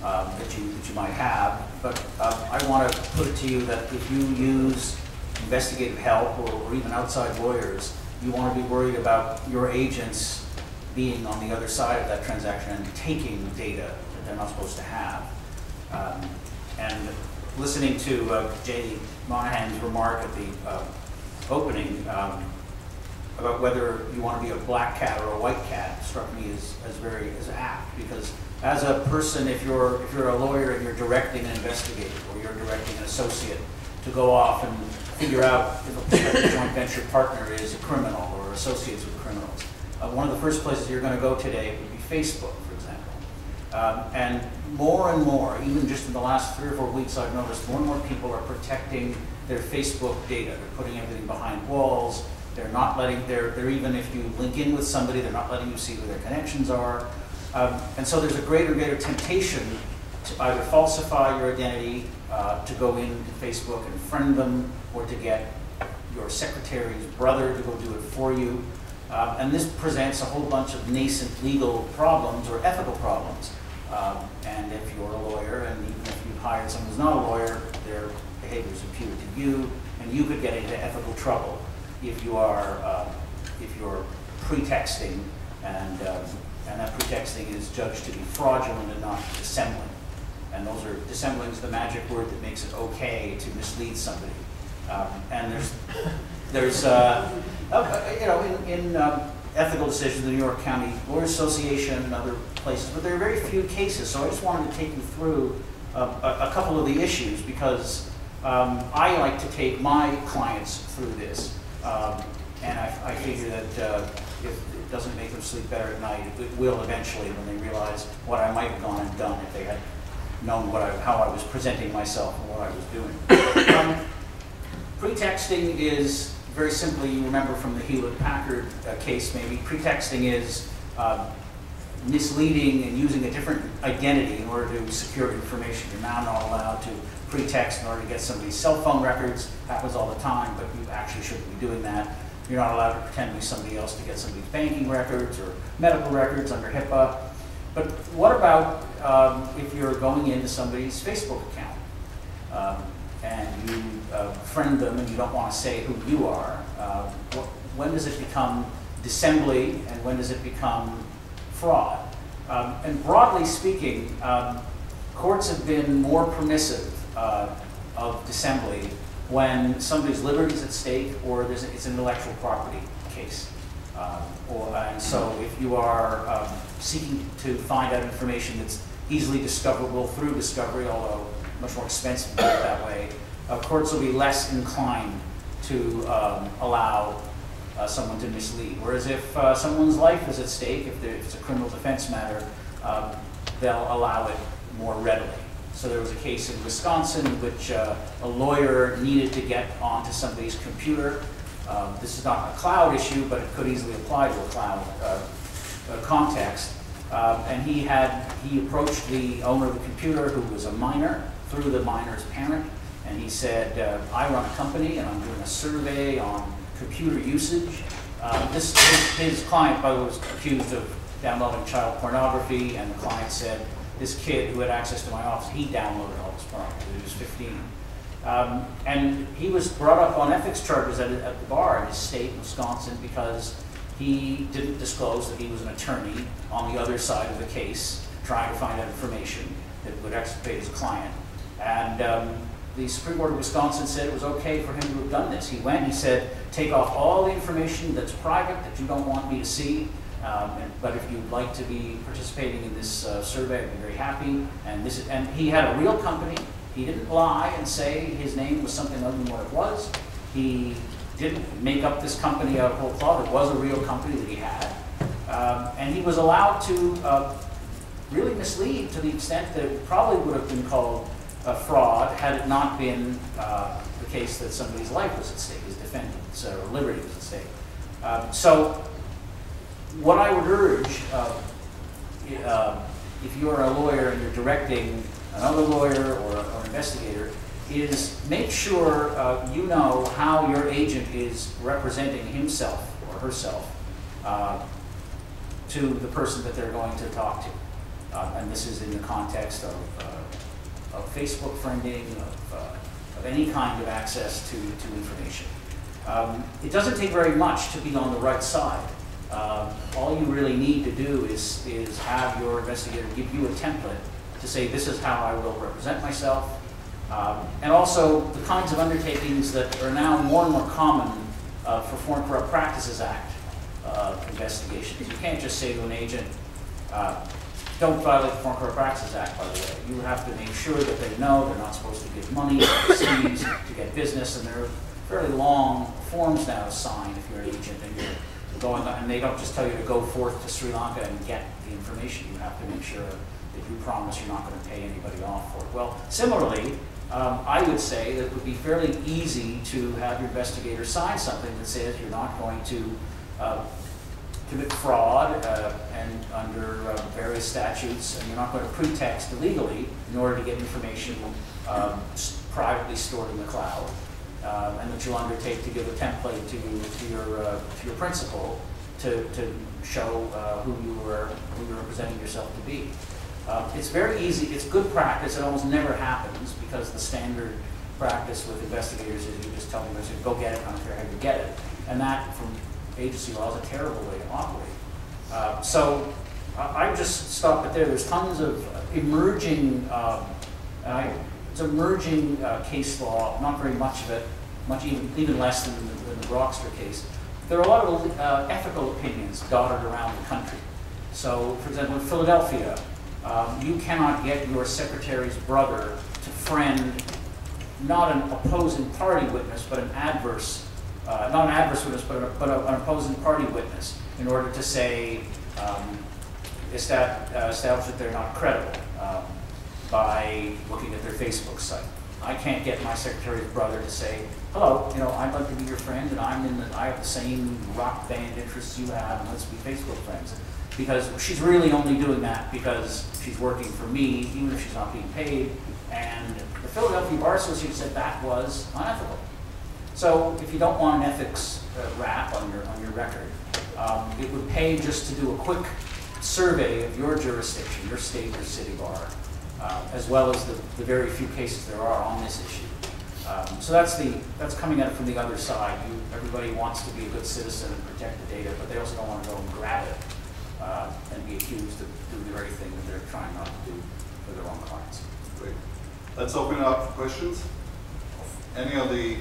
that you might have. But I want to put it to you that if you use investigative help or even outside lawyers, you want to be worried about your agents being on the other side of that transaction and taking data that they're not supposed to have. And listening to Jay Monahan's remark at the opening about whether you want to be a black cat or a white cat struck me as apt, because as a person, if you're a lawyer and you're directing an investigator or you're directing an associate to go off and figure out if a joint venture partner is a criminal or associates with criminals, one of the first places you're going to go today would be Facebook, for example. And more, even just in the last 3 or 4 weeks, I've noticed more and more people are protecting their Facebook data. They're putting everything behind walls. They're not letting, they're even if you link in with somebody, they're not letting you see who their connections are. And so there's a greater and greater temptation to either falsify your identity, to go into Facebook and friend them, or to get your secretary's brother to go do it for you. And this presents a whole bunch of nascent legal problems or ethical problems. And if you're a lawyer, and even if you hired someone who's not a lawyer, their behavior is imputed to you, and you could get into ethical trouble if you are if you're pretexting, and that pretexting is judged to be fraudulent and not dissembling. And dissembling is the magic word that makes it okay to mislead somebody. And there's you know, in ethical decisions, the New York County Lawyers Association and other places, but there are very few cases. So I just wanted to take you through a couple of the issues, because I like to take my clients through this, and I figure that if it doesn't make them sleep better at night, it will eventually when they realize what I might have gone and done if they had known how I was presenting myself and what I was doing. Pretexting is, very simply, you remember from the Hewlett-Packard case maybe, pretexting is misleading and using a different identity in order to secure information. You're now not allowed to pretext in order to get somebody's cell phone records. Happens all the time, but you actually shouldn't be doing that. You're not allowed to pretend to be somebody else to get somebody's banking records or medical records under HIPAA. But what about if you're going into somebody's Facebook account and you friend them and you don't want to say who you are? When does it become dissembly and when does it become fraud? And broadly speaking, courts have been more permissive of dissembly when somebody's liberty is at stake or it's an intellectual property case. And so if you are seeking to find out information that's easily discoverable through discovery, although much more expensive to do it that way, courts will be less inclined to allow someone to mislead. Whereas if someone's life is at stake, if it's a criminal defense matter, they'll allow it more readily. So there was a case in Wisconsin in which a lawyer needed to get onto somebody's computer. This is not a cloud issue, but it could easily apply to a cloud context. And he approached the owner of the computer, who was a minor, through the minor's parent, and he said, I run a company and I'm doing a survey on computer usage. His client, by the way, was accused of downloading child pornography, and the client said, this kid who had access to my office, he downloaded all this pornography. He was 15. And he was brought up on ethics charges at the bar in his state, Wisconsin, because he didn't disclose that he was an attorney on the other side of the case, trying to find out information that would exculpate his client. And the Supreme Court of Wisconsin said it was okay for him to have done this. He went, he said, take off all the information that's private, that you don't want me to see, but if you'd like to be participating in this survey, I'd be very happy. And he had a real company. He didn't lie and say his name was something other than what it was. He didn't make up this company out of whole cloth. It was a real company that he had. And he was allowed to really mislead to the extent that it probably would have been called fraud had it not been the case that somebody's life was at stake, his defendant's liberty was at stake. So what I would urge, if you're a lawyer and you're directing another lawyer or an investigator, is make sure you know how your agent is representing himself or herself to the person that they're going to talk to. And this is in the context of Facebook friending, of any kind of access to information. It doesn't take very much to be on the right side. All you really need to do is have your investigator give you a template to say, this is how I will represent myself. And also the kinds of undertakings that are now more and more common for Foreign Corrupt Practices Act investigations. You can't just say to an agent, don't violate the Foreign Corrupt Practices Act, by the way. You have to make sure that they know they're not supposed to give money overseas to get business, and there are fairly long forms now to sign if you're an agent and you're going, and they don't just tell you to go forth to Sri Lanka and get the information. You have to make sure that you promise you're not going to pay anybody off for it. Well, similarly, I would say that it would be fairly easy to have your investigator sign something that says you're not going to commit fraud and under various statutes, and you're not going to pretext illegally in order to get information privately stored in the cloud, and that you'll undertake to give a template to your principal to show who you're representing yourself to be. It's very easy. It's good practice. It almost never happens because the standard practice with investigators is you just tell them, go get it. I don't care how you get it, and that from agency law is a terrible way to operate. So I just stop it there. There's tons of emerging, case law, not very much of it, even less than the Rockster case. There are a lot of ethical opinions dotted around the country. So, for example, in Philadelphia, you cannot get your secretary's brother to friend not an opposing party witness, but an adverse not an adverse witness, but an opposing party witness, in order to say, establish that they're not credible by looking at their Facebook site. I can't get my secretary's brother to say, hello, I'd like to be your friend, and I have the same rock band interests you have, and let's be Facebook friends. Because she's really only doing that because she's working for me, even if she's not being paid. And the Philadelphia Bar Association said that was unethical. So if you don't want an ethics rap on your record, it would pay just to do a quick survey of your jurisdiction, your state or city bar, as well as the very few cases there are on this issue. So that's coming at it from the other side. Everybody wants to be a good citizen and protect the data, but they also don't want to go and grab it and be accused of doing the very thing that they're trying not to do for their own clients. Great. Let's open it up for questions. Any of the